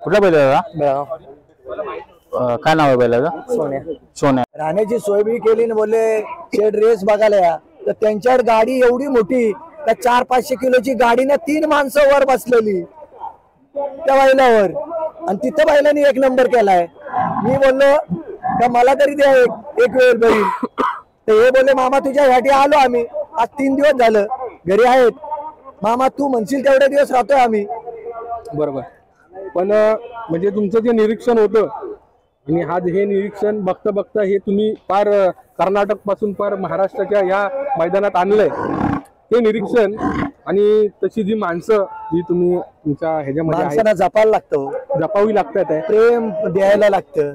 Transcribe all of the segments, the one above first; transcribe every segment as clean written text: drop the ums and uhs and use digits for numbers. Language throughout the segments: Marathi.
कुठला बैल आहे दादा? बेळगाव काय नाव आहे बैलाचं? सोन्या. सोन्या. राहण्याची सोय बी केली ना, बोलले शेड रेस बघायला या, तर त्यांच्याकडे गाडी एवढी मोठी त्या 400-500 किलोची गाडी ना 3 माणसं वर बसलेली त्या बैलावर, आणि तिथं बैलांनी 1 नंबर केलाय. मी बोललो का मला तरी द्या एक वेळ बैल, तर हे बोलले मामा तुझ्यासाठी आलो आम्ही, आज 3 दिवस झालं घरी आहेत. मामा तू म्हणशील तेवढे दिवस राहतोय आम्ही. बरोबर. पण म्हणजे तुमचं जे निरीक्षण होतं आणि हे निरीक्षण बघता बघता हे तुम्ही पार कर्नाटक पासून पार महाराष्ट्राच्या या मैदानात आणलंय. ते निरीक्षण आणि तशी जी माणसं जी तुम्ही तुमच्या ह्याच्यामध्ये माणसाला जपायला लागतं, जपावी लागतात आहे, प्रेम द्यायला लागतं.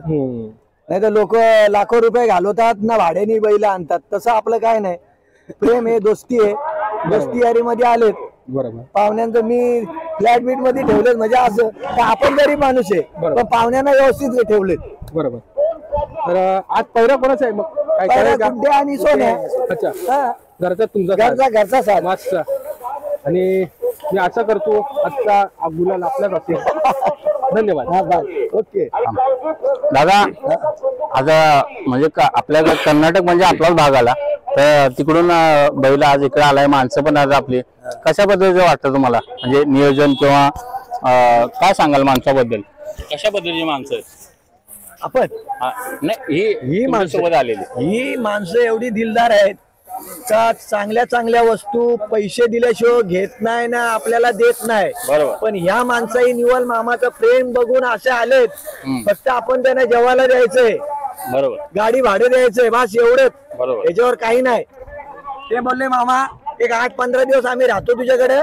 नाही तर लोक लाखो रुपये घालवतात ना, भाड्याने बैल आणतात. तसं आपलं काय नाही, प्रेम आहे, दोस्ती आहे. दोस्ती यारी मध्ये आलेत. बरोबर. पाहुण्यांचं मी फ्लॅट बीट मध्ये ठेवलेत, म्हणजे असं का आपण गरीब माणूस आहे पण पाहुण्यांना व्यवस्थित ठेवलेत. बरोबर. तर आज पैरा कोणाचा आहे मग? काय गुड्डे आणि सोन्या. अच्छा, घरचा तुमचा घरचा साथ मागचा. आणि मी आशा करतो आजचा गुलाल आपल्याच असेल. धन्यवाद. ओके दादा, आता म्हणजे आपल्या कर्नाटक म्हणजे आपलाच भाग आला, तर तिकडून बैल आज इकडे आलाय, माणसं पण आज आपली. कशा पद्धतीचं वाटतं तुम्हाला, म्हणजे नियोजन किंवा काय सांगाल माणसाबद्दल? कशा पद्धतीची माणसं आपण? नाही, ही माणसोबत आलेली ही माणसं एवढी दिलदार आहेत का चांगल्या चांगल्या वस्तू पैसे दिल्याशिवाय घेत नाही ना, आपल्याला देत नाही. बरोबर. पण ह्या माणसाही निवल मामाचं प्रेम बघून असे आलेत, फक्त आपण त्यांना जेवायला द्यायचंय, बरोबर, गाडी भाडे द्यायचंय, बस एवढंच. बरोबर. याच्यावर काही नाही. ते बोलले मामा एक 8-15 दिवस आम्ही राहतो तुझ्याकडे,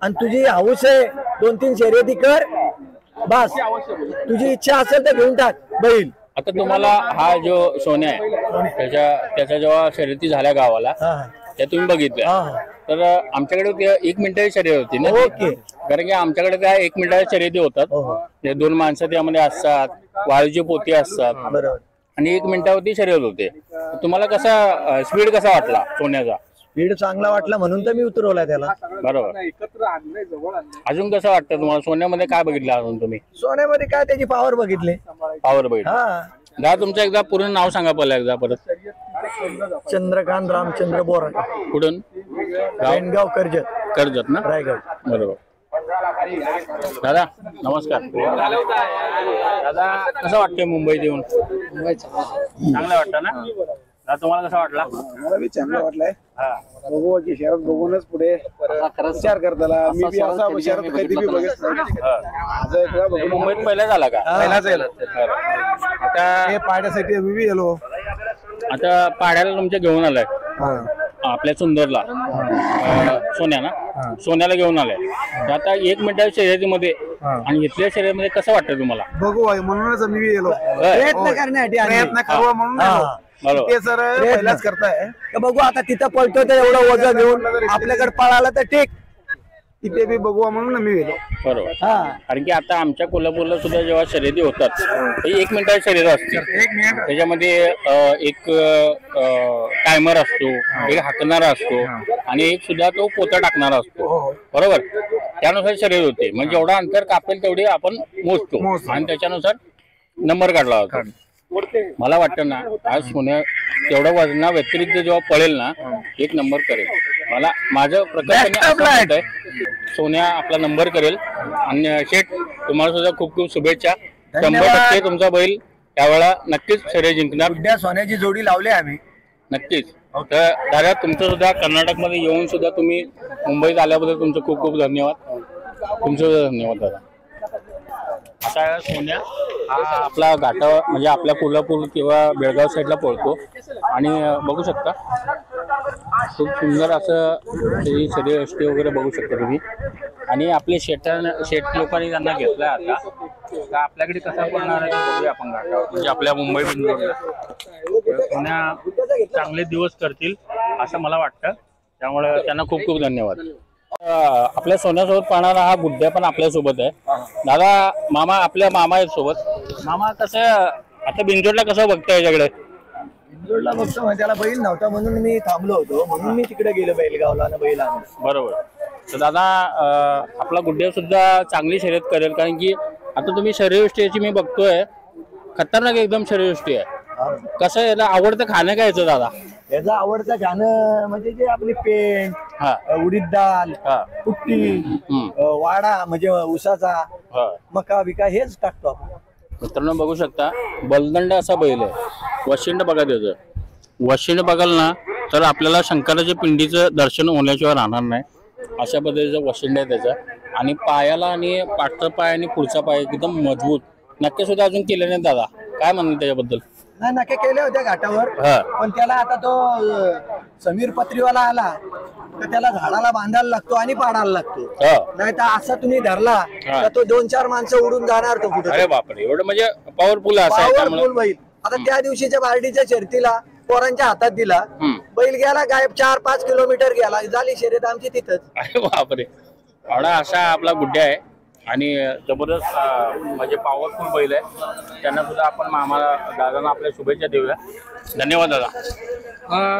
आणि तुझी हौस आहे 2-3 शर्यती कर, बस तुझी इच्छा असेल तर घेऊन टाक बैल. आता तुम्हाला हा जो सोन्या आहे त्याच्या जेव्हा शर्यती झाल्या गावाला त्या तुम्ही बघितल्या, तर आमच्याकडे 1 मिनिटाची शर्यत होती ना. ओके. कारण की आमच्याकडे त्या 1 मिनिटाच्या शर्यती होतात, 2 माणसं त्यामध्ये असतात, वाळूची पोती असतात, बरोबर, आणि 1 मिनिटावरती शर्यत होते. तुम्हाला कसा स्पीड कसा वाटला सोन्याचा? स्पीड चांगला वाटला म्हणून तर मी उतरवला त्याला. बरोबर. अजून कसं वाटतं तुम्हाला सोन्यामध्ये? काय बघितलं अजून तुम्ही सोन्यामध्ये? काय त्याची पावर बघितली, पावर बघितली. दादा तुमचं एकदा पूर्ण नाव सांगा पहिला एकदा परत. चंद्रकांत रामचंद्र बोरा. कुठून? गाव कर्जत. कर्जत ना, रायगड. बरोबर. दादा नमस्कार. दादा कसं वाटतंय मुंबईत येऊन? चांगलं वाटतं ना? तुम्हाला कसं वाटला? मला बी चांगलं वाटलंय. बघू की शहरात बघूनच पुढे विचार करताला. मी बी असा शहरात कधी बी बघितलं. मुंबईत पहिला झाला का? पहिलाच आहे. आता हे पाड्यासाठी मी बी गेलो. आता पाड्याला तुमच्या घेऊन आलाय आपल्या सुंदरला, सोन्या ना, सोन्याला घेऊन आलाय. आता 1 मिनिटाच्या शर्यतीमध्ये आणि इथल्या शर्यतीमध्ये कसं वाटतं तुम्हाला? बघू म्हणूनच मी बी गेलो. प्रयत्न करण्यासाठी प्रयत्न करू म्हणून ते सर पहिलाच करताय. बघू आता तिथं पळतो तर एवढं वजन घेऊन आपल्याकडे पळाला तर ठीक, तिथे बी बघू म्हणून मी गेलो. बरोबर. कारण की आता आमच्या कोल्हापूरला सुद्धा जेव्हा शर्यती होतात 1 मिनिटाची शर्यत असते. त्याच्यामध्ये एक टायमर असतो, एक हाकणारा असतो आणि एक सुद्धा तो पोता टाकणारा असतो. बरोबर. त्यानुसार शर्यत होते. म्हणजे जेवढा अंतर कापेल तेवढे आपण मोजतो आणि त्याच्यानुसार नंबर काढला जातो. मला वाटतं ना आज सोन्या तेवढ्या वजना व्यतिरिक्त जेव्हा पळेल ना 1 नंबर करेल. मला माझं प्रकाशाने सोन्या आपला नंबर करेल. आणि शेठ तुम्हाला सुद्धा खूप खूप शुभेच्छा. 100% तुमचा बैल त्यावेळेला नक्कीच शर्यत जिंकणार. उद्या सोन्याची जोडी लावली आम्ही नक्कीच. तर दादा तुमचं सुद्धा कर्नाटकमध्ये येऊन सुद्धा तुम्ही मुंबईत आल्याबद्दल तुमचं खूप खूप धन्यवाद. तुमचं सुद्धा धन्यवाद दादा. आता सोन्या हा आपला घाटा म्हणजे आपल्या कोल्हापूर किंवा बेळगाव साईडला पळतो आणि बघू शकता खूप सुंदर असं शर्यती वगैरे बघू शकता तुम्ही. आणि आपले शेठ लोकांनी त्यांना घेतलाय. आता तर आपल्याकडे कसा पडणार आहे बघूया आपण घाटावर, म्हणजे आपल्या मुंबई बिंदूला. सोन्या चांगले दिवस करतील असं मला वाटतं. त्यामुळे त्यांना खूप खूप धन्यवाद. आपल्या सोन्यासोबत पाहणारा हा गुड्ड्या पण आपल्यासोबत आहे. दादा मामा आपल्या मामा आहेत सोबत. मामा कसं आता बिंजोडला कसं बघताय याच्याकडे? बिंजोडला बघतो, त्याला बैल नव्हता म्हणून मी थांबलो होतो, म्हणून मी तिकडे गेलो बैलगावला आणि बैल आणलो. बरोबर. तर दादा आपला गुड्ड्या सुद्धा चांगली शर्यत करेल कारण की आता तुम्ही शरीरयष्टीची मी बघतोय खतरनाक एकदम शरीरयष्टी आहे. कसं आहे याला आवडतं खाणं काय याचं दादा? याचं आवडतं गाणं म्हणजे जे आपली पेंट, हा उडीद डाल, हा कुट्टी, वाडा म्हणजे उसाचा, हा. मका बिका हेच टाकतो आपण. मित्रांनो बघू शकता बलदंड असा बैल आहे. वशिंड बघा त्याचं. वशिंड बघाल ना तर आपल्याला शंकराच्या पिंडीचं दर्शन होण्याशिवाय राहणार नाही. अशा पद्धतीचं वशिंड आहे त्याचं. आणि पायाला आणि पाठचा पाय आणि पुढचा पाय एकदम मजबूत. नक्की सुद्धा अजून केले नाही दादा, काय म्हणणं त्याच्याबद्दल? नाही नक्की केले होते घाटावर, हा. पण त्याला आता तो समीर पत्रीवाला आला तर त्याला झाडाला बांधायला लागतो आणि पाडायला लागतो. हा. नाही तर असा तुम्ही धरला हा. तर तो 2-4 माणसं उडून जाणार तो कुठे. अरे बापरे, एवढं म्हणजे पॉवरफुल असं आहे त्यामुळे. पॉवरफुल बैल. आता त्या दिवशीच्या बार्डीच्या शर्तीला पोरांच्या हातात दिला, बैल गेला गायब, 4-5 किलोमीटर गेला, झाली शर्यत आमची तिथंच. अरे बापरे, एवढा असा आपला गुड्डा आहे आणि जबरदस्त म्हणजे पॉवरफुल बैल आहे. त्यांना सुद्धा आपण आम्हाला दादांना आपल्या शुभेच्छा देऊया. धन्यवाद दादा.